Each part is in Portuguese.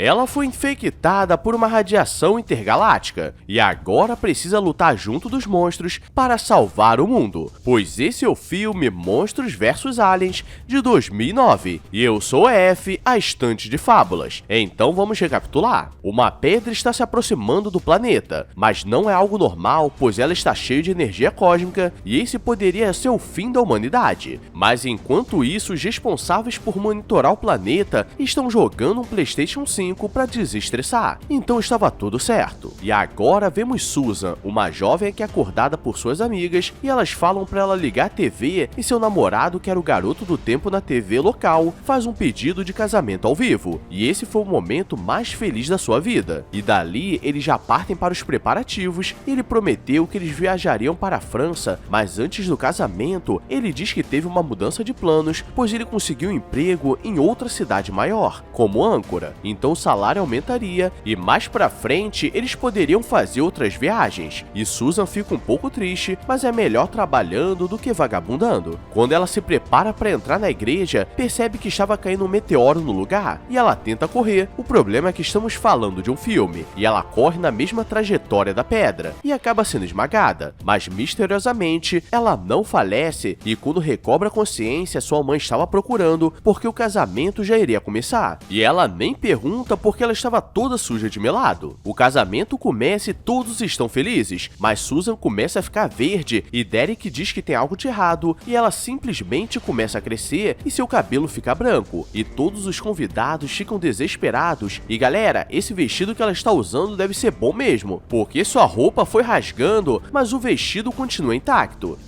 Ela foi infectada por uma radiação intergaláctica e agora precisa lutar junto dos monstros para salvar o mundo, pois esse é o filme Monstros vs Aliens de 2009 e eu sou F, a estante de fábulas. Então vamos recapitular. Uma pedra está se aproximando do planeta, mas não é algo normal, pois ela está cheia de energia cósmica e esse poderia ser o fim da humanidade. Mas enquanto isso, os responsáveis por monitorar o planeta estão jogando um PlayStation 5 para desestressar. Então estava tudo certo. E agora vemos Susan, uma jovem que é acordada por suas amigas e elas falam para ela ligar a TV e seu namorado, que era o garoto do tempo na TV local, faz um pedido de casamento ao vivo. E esse foi o momento mais feliz da sua vida. E dali eles já partem para os preparativos e ele prometeu que eles viajariam para a França, mas antes do casamento ele diz que teve uma mudança de planos, pois ele conseguiu um emprego em outra cidade maior, como âncora. Então o salário aumentaria e mais pra frente eles poderiam fazer outras viagens. E Susan fica um pouco triste, mas é melhor trabalhando do que vagabundando. Quando ela se prepara para entrar na igreja, percebe que estava caindo um meteoro no lugar e ela tenta correr. O problema é que estamos falando de um filme e ela corre na mesma trajetória da pedra e acaba sendo esmagada, mas misteriosamente ela não falece e quando recobra a consciência, sua mãe estava procurando porque o casamento já iria começar e ela nem pergunta porque ela estava toda suja de melado. O casamento começa e todos estão felizes, mas Susan começa a ficar verde e Derek diz que tem algo de errado e ela simplesmente começa a crescer e seu cabelo fica branco e todos os convidados ficam desesperados. E galera, esse vestido que ela está usando deve ser bom mesmo, porque sua roupa foi rasgando, mas o vestido continua intacto.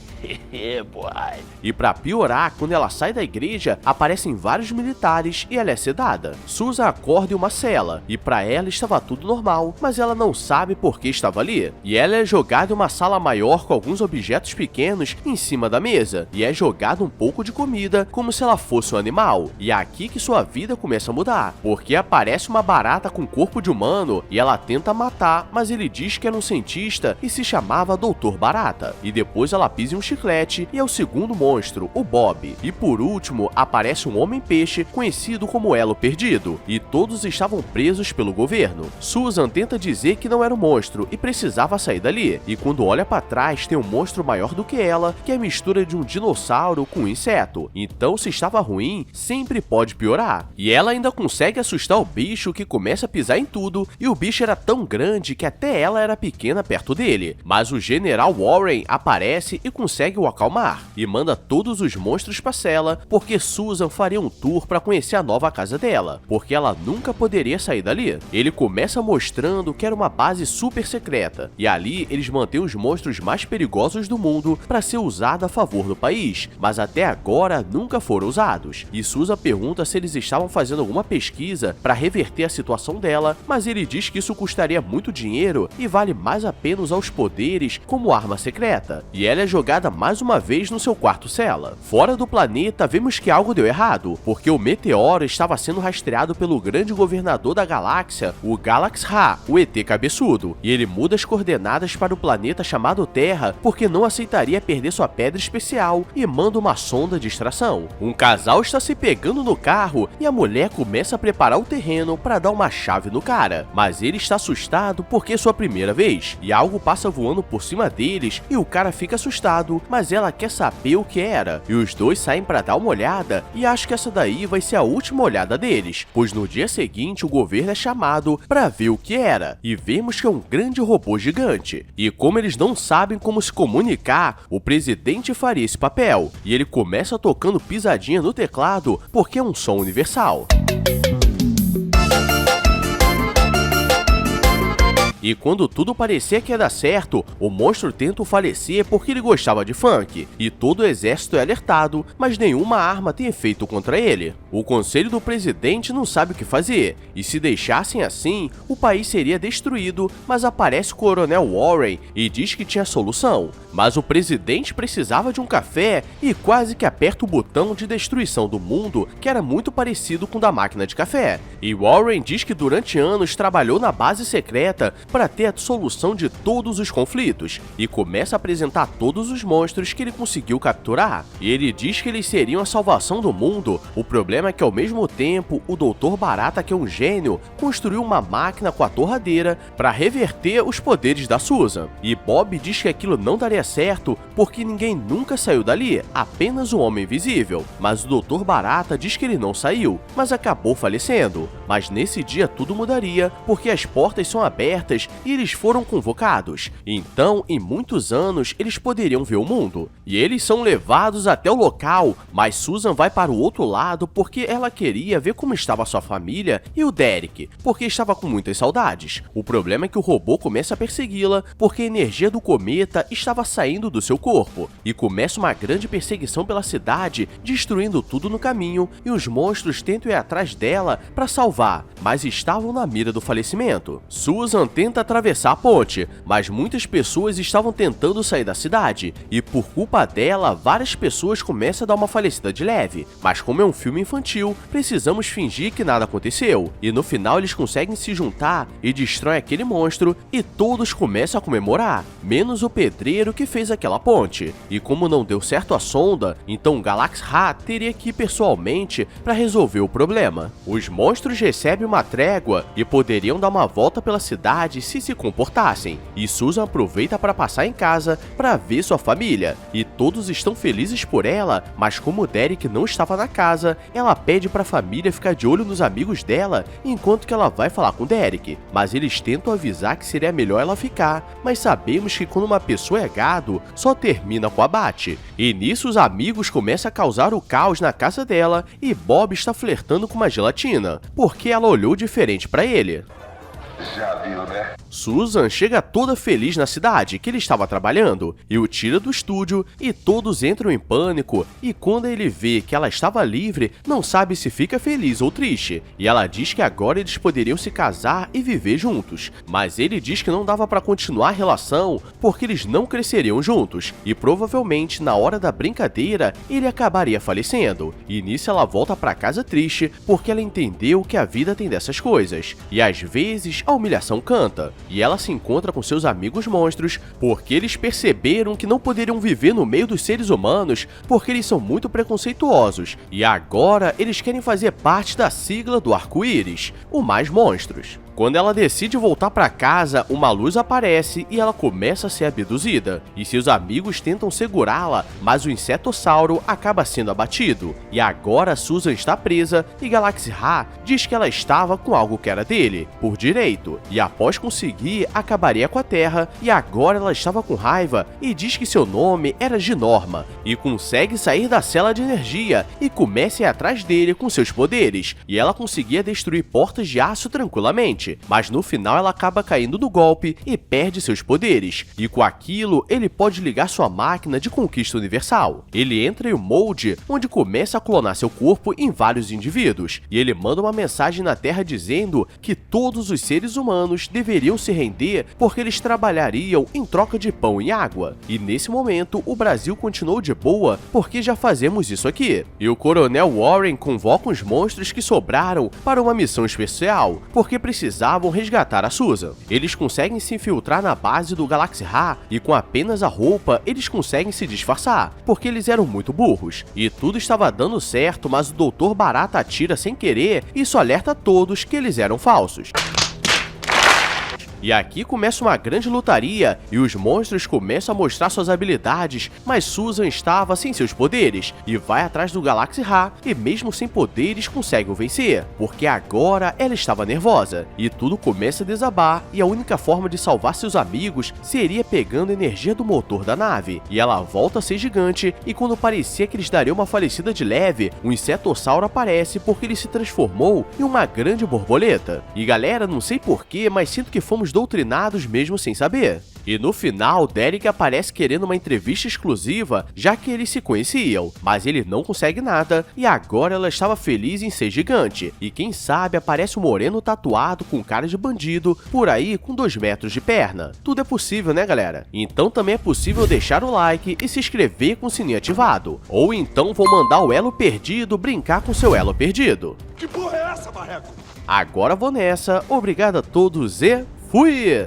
E pra piorar, quando ela sai da igreja, aparecem vários militares e ela é sedada. Susan acorda em uma cela, e pra ela estava tudo normal, mas ela não sabe por que estava ali. E ela é jogada em uma sala maior com alguns objetos pequenos em cima da mesa, e é jogada um pouco de comida, como se ela fosse um animal. E é aqui que sua vida começa a mudar, porque aparece uma barata com corpo de humano, e ela tenta matar, mas ele diz que era um cientista e se chamava Dr. Barata. E depois ela pisa em um chiclete e é o segundo monstro, o Bob. E por último, aparece um homem-peixe conhecido como Elo Perdido, e todos estavam presos pelo governo. Susan tenta dizer que não era um monstro e precisava sair dali, e quando olha para trás tem um monstro maior do que ela, que é a mistura de um dinossauro com um inseto. Então se estava ruim, sempre pode piorar. E ela ainda consegue assustar o bicho, que começa a pisar em tudo, e o bicho era tão grande que até ela era pequena perto dele. Mas o General Warren aparece e consegue o acalmar, e manda todos os monstros pra cela, porque Susan faria um tour para conhecer a nova casa dela, porque ela nunca poderia sair dali. Ele começa mostrando que era uma base super secreta, e ali eles mantêm os monstros mais perigosos do mundo para ser usado a favor do país, mas até agora nunca foram usados. E Susan pergunta se eles estavam fazendo alguma pesquisa para reverter a situação dela, mas ele diz que isso custaria muito dinheiro e vale mais a pena usar os poderes como arma secreta. E ela é jogada mais uma vez no seu quarto cela. Fora do planeta, vemos que algo deu errado, porque o meteoro estava sendo rastreado pelo grande governador da galáxia, o Galax-Ra, o ET cabeçudo, e ele muda as coordenadas para o planeta chamado Terra, porque não aceitaria perder sua pedra especial e manda uma sonda de extração. Um casal está se pegando no carro e a mulher começa a preparar o terreno para dar uma chave no cara, mas ele está assustado porque é sua primeira vez, e algo passa voando por cima deles e o cara fica assustado, mas ela quer saber o que era, e os dois saem para dar uma olhada e acho que essa daí vai ser a última olhada deles, pois no dia seguinte o governo é chamado para ver o que era, e vemos que é um grande robô gigante, e como eles não sabem como se comunicar, o presidente faria esse papel, e ele começa tocando pisadinha no teclado porque é um som universal. E quando tudo parecia que ia dar certo, o monstro tenta o falecer porque ele gostava de funk, e todo o exército é alertado, mas nenhuma arma tem efeito contra ele. O conselho do presidente não sabe o que fazer, e se deixassem assim, o país seria destruído, mas aparece o coronel Warren e diz que tinha solução. Mas o presidente precisava de um café e quase que aperta o botão de destruição do mundo, que era muito parecido com o da máquina de café. E Warren diz que durante anos trabalhou na base secreta para ter a solução de todos os conflitos e começa a apresentar todos os monstros que ele conseguiu capturar. E ele diz que eles seriam a salvação do mundo. O problema é que ao mesmo tempo, o Dr. Barata, que é um gênio, construiu uma máquina com a torradeira para reverter os poderes da Susan. E Bob diz que aquilo não daria certo porque ninguém nunca saiu dali, apenas o Homem Invisível. Mas o Dr. Barata diz que ele não saiu, mas acabou falecendo. Mas nesse dia tudo mudaria, porque as portas são abertas e eles foram convocados. Então, em muitos anos, eles poderiam ver o mundo. E eles são levados até o local, mas Susan vai para o outro lado porque ela queria ver como estava sua família e o Derek, porque estava com muitas saudades. O problema é que o robô começa a persegui-la porque a energia do cometa estava saindo do seu corpo. E começa uma grande perseguição pela cidade, destruindo tudo no caminho, e os monstros tentam ir atrás dela para salvar, mas estavam na mira do falecimento. Susan tenta atravessar a ponte, mas muitas pessoas estavam tentando sair da cidade, e por culpa dela, várias pessoas começam a dar uma falecida de leve. Mas como é um filme infantil, precisamos fingir que nada aconteceu, e no final eles conseguem se juntar e destroem aquele monstro, e todos começam a comemorar, menos o pedreiro que fez aquela ponte. E como não deu certo a sonda, então Galaxy Ha teria que ir pessoalmente para resolver o problema. Os monstros recebem uma trégua e poderiam dar uma volta pela cidade se comportassem, e Susan aproveita para passar em casa para ver sua família, e todos estão felizes por ela, mas como Derek não estava na casa, ela pede para a família ficar de olho nos amigos dela enquanto que ela vai falar com Derek, mas eles tentam avisar que seria melhor ela ficar, mas sabemos que quando uma pessoa é gado, só termina com abate. E nisso os amigos começam a causar o caos na casa dela e Bob está flertando com uma gelatina, porque ela olhou diferente para ele. Já viu, né? Susan chega toda feliz na cidade que ele estava trabalhando e o tira do estúdio, e todos entram em pânico, e quando ele vê que ela estava livre, não sabe se fica feliz ou triste, e ela diz que agora eles poderiam se casar e viver juntos, mas ele diz que não dava para continuar a relação porque eles não cresceriam juntos, e provavelmente na hora da brincadeira ele acabaria falecendo, e nisso ela volta para casa triste porque ela entendeu que a vida tem dessas coisas, e às vezes a humilhação canta. E ela se encontra com seus amigos monstros porque eles perceberam que não poderiam viver no meio dos seres humanos porque eles são muito preconceituosos, e agora eles querem fazer parte da sigla do arco-íris, o Mais Monstros. Quando ela decide voltar para casa, uma luz aparece e ela começa a ser abduzida, e seus amigos tentam segurá-la, mas o insetossauro acaba sendo abatido, e agora Susan está presa e Galaxy Ha diz que ela estava com algo que era dele, por direito, e após conseguir, acabaria com a Terra, e agora ela estava com raiva e diz que seu nome era Ginorma, e consegue sair da cela de energia e começa a ir atrás dele com seus poderes, e ela conseguia destruir portas de aço tranquilamente. Mas no final ela acaba caindo no golpe e perde seus poderes, e com aquilo ele pode ligar sua máquina de conquista universal. Ele entra em um molde onde começa a clonar seu corpo em vários indivíduos, e ele manda uma mensagem na Terra dizendo que todos os seres humanos deveriam se render porque eles trabalhariam em troca de pão e água. E nesse momento o Brasil continuou de boa porque já fazemos isso aqui. E o Coronel Warren convoca os monstros que sobraram para uma missão especial, porque precisavam resgatar a Susan. Eles conseguem se infiltrar na base do Galaxy Ha e com apenas a roupa eles conseguem se disfarçar, porque eles eram muito burros. E tudo estava dando certo, mas o Dr. Barata atira sem querer e isso alerta a todos que eles eram falsos. E aqui começa uma grande lutaria e os monstros começam a mostrar suas habilidades, mas Susan estava sem seus poderes e vai atrás do Galaxy Ha e mesmo sem poderes consegue o vencer, porque agora ela estava nervosa e tudo começa a desabar e a única forma de salvar seus amigos seria pegando a energia do motor da nave, e ela volta a ser gigante e quando parecia que eles dariam uma falecida de leve, um insetossauro aparece porque ele se transformou em uma grande borboleta. E galera, não sei porquê, mas sinto que fomos doutrinados mesmo sem saber. E no final, Derek aparece querendo uma entrevista exclusiva, já que eles se conheciam, mas ele não consegue nada, e agora ela estava feliz em ser gigante, e quem sabe aparece um moreno tatuado com cara de bandido, por aí com 2 metros de perna. Tudo é possível, né galera? Então também é possível deixar o like e se inscrever com o sininho ativado, ou então vou mandar o elo perdido brincar com seu elo perdido. Que porra é essa, marreco? Agora vou nessa, obrigado a todos e Fui!